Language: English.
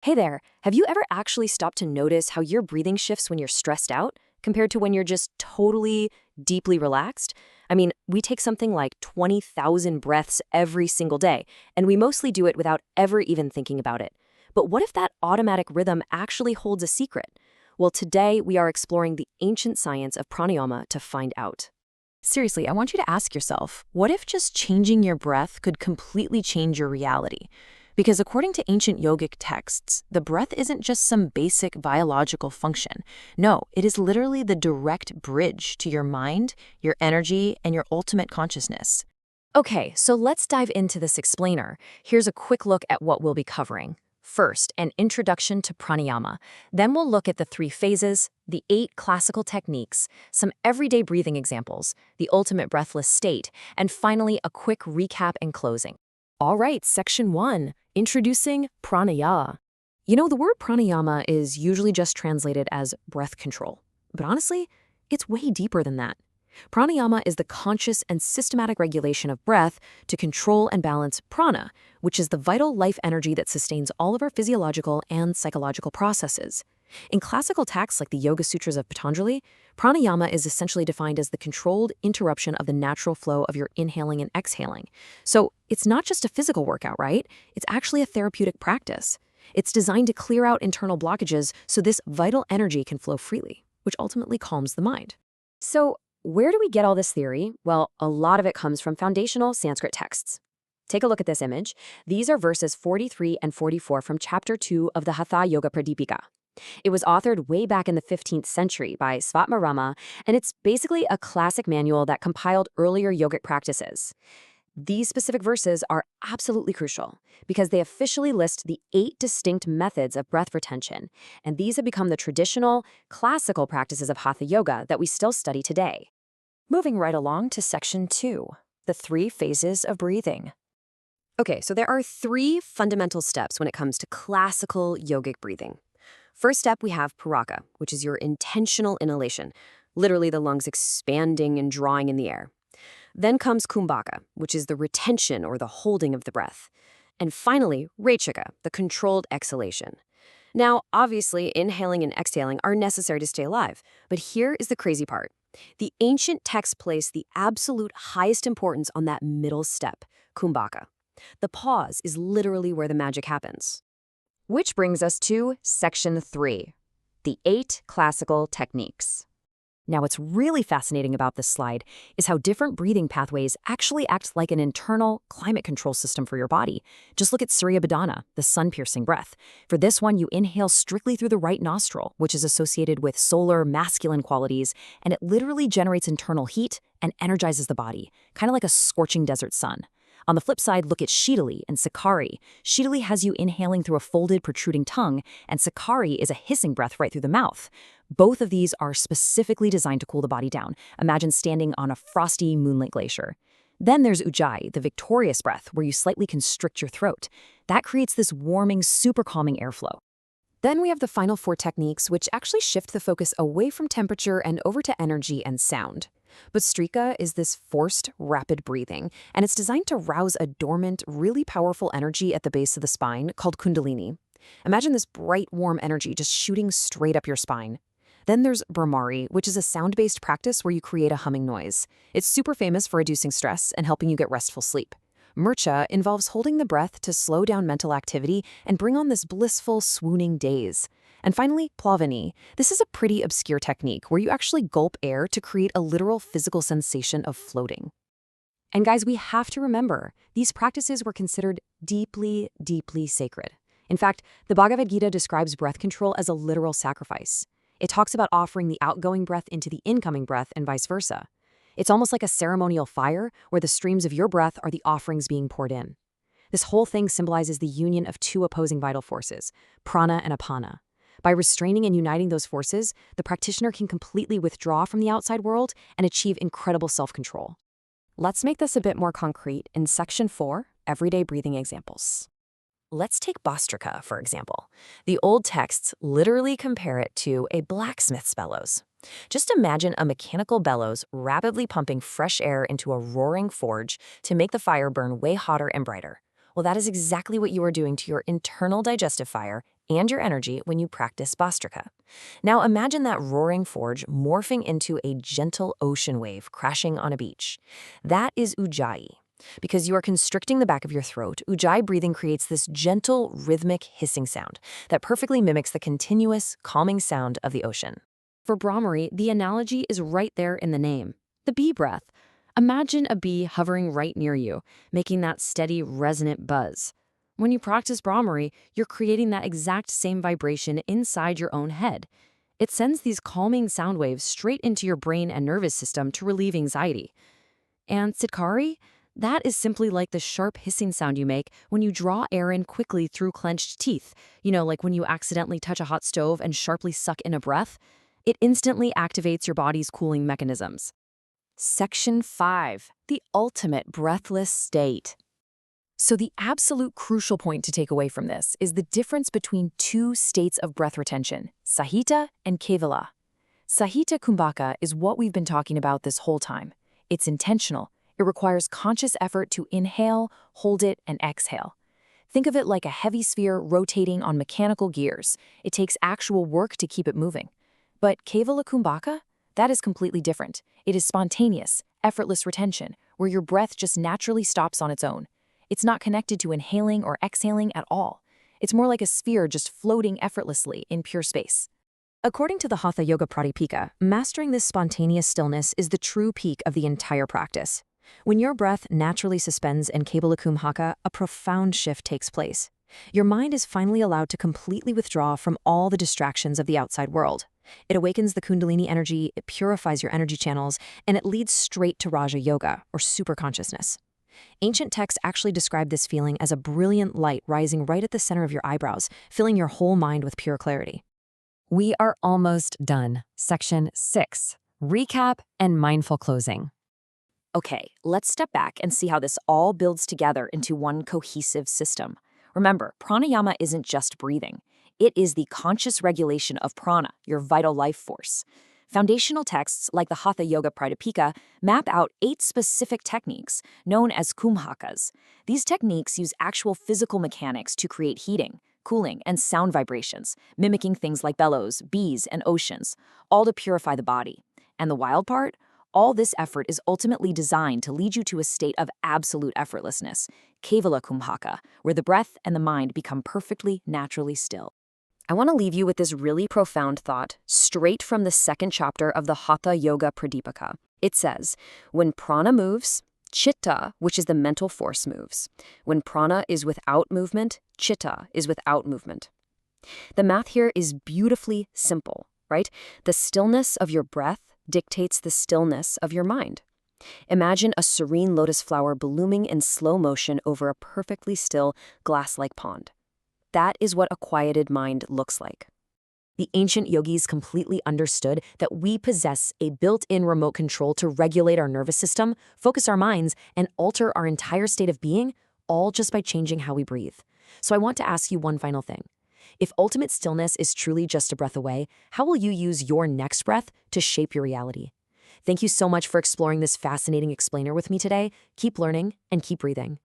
Hey there, have you ever actually stopped to notice how your breathing shifts when you're stressed out compared to when you're just totally deeply relaxed? I mean, we take something like 20,000 breaths every single day, and we mostly do it without ever even thinking about it. But what if that automatic rhythm actually holds a secret? Well, today we are exploring the ancient science of pranayama to find out. Seriously, I want you to ask yourself, what if just changing your breath could completely change your reality? Because according to ancient yogic texts, the breath isn't just some basic biological function. No, it is literally the direct bridge to your mind, your energy, and your ultimate consciousness. Okay, so let's dive into this explainer. Here's a quick look at what we'll be covering. First, an introduction to pranayama. Then we'll look at the three phases, the 8 classical techniques, some everyday breathing examples, the ultimate breathless state, and finally a quick recap and closing. All right, section 1, introducing pranayama. You know, the word pranayama is usually just translated as breath control. But honestly, it's way deeper than that. Pranayama is the conscious and systematic regulation of breath to control and balance prana, which is the vital life energy that sustains all of our physiological and psychological processes. In classical texts like the Yoga Sutras of Patanjali, pranayama is essentially defined as the controlled interruption of the natural flow of your inhaling and exhaling. So it's not just a physical workout, right? It's actually a therapeutic practice. It's designed to clear out internal blockages so this vital energy can flow freely, which ultimately calms the mind. So where do we get all this theory? Well, a lot of it comes from foundational Sanskrit texts. Take a look at this image. These are verses 43 and 44 from chapter 2 of the Hatha Yoga Pradipika. It was authored way back in the 15th century by Svatmarama, and it's basically a classic manual that compiled earlier yogic practices. These specific verses are absolutely crucial because they officially list the 8 distinct methods of breath retention, and these have become the traditional, classical practices of Hatha Yoga that we still study today. Moving right along to section 2, the 3 phases of breathing. Okay, so there are 3 fundamental steps when it comes to classical yogic breathing. First step, we have paraka, which is your intentional inhalation, literally the lungs expanding and drawing in the air. Then comes kumbhaka, which is the retention or the holding of the breath. And finally, rechaka, the controlled exhalation. Now, obviously, inhaling and exhaling are necessary to stay alive, but here is the crazy part. The ancient texts place the absolute highest importance on that middle step, kumbhaka. The pause is literally where the magic happens. Which brings us to section 3, the 8 classical techniques. Now, what's really fascinating about this slide is how different breathing pathways actually act like an internal climate control system for your body. Just look at Surya Badana, the sun-piercing breath. For this one, you inhale strictly through the right nostril, which is associated with solar, masculine qualities, and it literally generates internal heat and energizes the body, kind of like a scorching desert sun. On the flip side, look at Shitali and Sakari. Shitali has you inhaling through a folded, protruding tongue, and Sakari is a hissing breath right through the mouth. Both of these are specifically designed to cool the body down. Imagine standing on a frosty moonlit glacier. Then there's Ujjayi, the victorious breath, where you slightly constrict your throat. That creates this warming, super calming airflow. Then we have the final 4 techniques, which actually shift the focus away from temperature and over to energy and sound. Bhastrika is this forced, rapid breathing, and it's designed to rouse a dormant, really powerful energy at the base of the spine called Kundalini. Imagine this bright, warm energy just shooting straight up your spine. Then there's Brahmari, which is a sound-based practice where you create a humming noise. It's super famous for reducing stress and helping you get restful sleep. Murcha involves holding the breath to slow down mental activity and bring on this blissful, swooning daze. And finally, Plavini. This is a pretty obscure technique where you actually gulp air to create a literal physical sensation of floating. And guys, we have to remember, these practices were considered deeply, deeply sacred. In fact, the Bhagavad Gita describes breath control as a literal sacrifice. It talks about offering the outgoing breath into the incoming breath and vice versa. It's almost like a ceremonial fire where the streams of your breath are the offerings being poured in. This whole thing symbolizes the union of 2 opposing vital forces, prana and apana. By restraining and uniting those forces, the practitioner can completely withdraw from the outside world and achieve incredible self-control. Let's make this a bit more concrete in section 4, everyday breathing examples. Let's take Bhastrika, for example. The old texts literally compare it to a blacksmith's bellows. Just imagine a mechanical bellows rapidly pumping fresh air into a roaring forge to make the fire burn way hotter and brighter. Well, that is exactly what you are doing to your internal digestive fire and your energy when you practice Bhastrika. Now imagine that roaring forge morphing into a gentle ocean wave crashing on a beach. That is Ujjayi. Because you are constricting the back of your throat, Ujjayi breathing creates this gentle, rhythmic hissing sound that perfectly mimics the continuous, calming sound of the ocean. For Brahmari, the analogy is right there in the name, the bee breath. Imagine a bee hovering right near you, making that steady, resonant buzz. When you practice Brahmari, you're creating that exact same vibration inside your own head. It sends these calming sound waves straight into your brain and nervous system to relieve anxiety. And Siddhkari? That is simply like the sharp hissing sound you make when you draw air in quickly through clenched teeth. Like when you accidentally touch a hot stove and sharply suck in a breath. It instantly activates your body's cooling mechanisms. Section 5. The ultimate breathless state. So the absolute crucial point to take away from this is the difference between two states of breath retention, Sahita and Kevala. Sahita Kumbhaka is what we've been talking about this whole time. It's intentional. It requires conscious effort to inhale, hold it, and exhale. Think of it like a heavy sphere rotating on mechanical gears. It takes actual work to keep it moving. But Kevala Kumbhaka? That is completely different. It is spontaneous, effortless retention, where your breath just naturally stops on its own. It's not connected to inhaling or exhaling at all. It's more like a sphere just floating effortlessly in pure space. According to the Hatha Yoga Pradipika, mastering this spontaneous stillness is the true peak of the entire practice. When your breath naturally suspends in Kevala Kumbhaka, a profound shift takes place. Your mind is finally allowed to completely withdraw from all the distractions of the outside world. It awakens the Kundalini energy, it purifies your energy channels, and it leads straight to Raja Yoga, or superconsciousness. Ancient texts actually describe this feeling as a brilliant light rising right at the center of your eyebrows, filling your whole mind with pure clarity. We are almost done. Section 6. Recap and mindful closing. Okay, let's step back and see how this all builds together into one cohesive system. Remember, pranayama isn't just breathing. It is the conscious regulation of prana, your vital life force. Foundational texts like the Hatha Yoga Pradipika map out 8 specific techniques known as kumbhakas. These techniques use actual physical mechanics to create heating, cooling, and sound vibrations, mimicking things like bellows, bees, and oceans, all to purify the body. And the wild part? All this effort is ultimately designed to lead you to a state of absolute effortlessness, Kevala Kumbhaka, where the breath and the mind become perfectly, naturally still. I want to leave you with this really profound thought, straight from the 2nd chapter of the Hatha Yoga Pradipika. It says, when prana moves, chitta, which is the mental force, moves. When prana is without movement, chitta is without movement. The math here is beautifully simple, right? The stillness of your breath dictates the stillness of your mind. Imagine a serene lotus flower blooming in slow motion over a perfectly still, glass-like pond. That is what a quieted mind looks like. The ancient yogis completely understood that we possess a built-in remote control to regulate our nervous system, focus our minds, and alter our entire state of being, all just by changing how we breathe. So I want to ask you one final thing. If ultimate stillness is truly just a breath away, how will you use your next breath to shape your reality? Thank you so much for exploring this fascinating explainer with me today. Keep learning and keep breathing.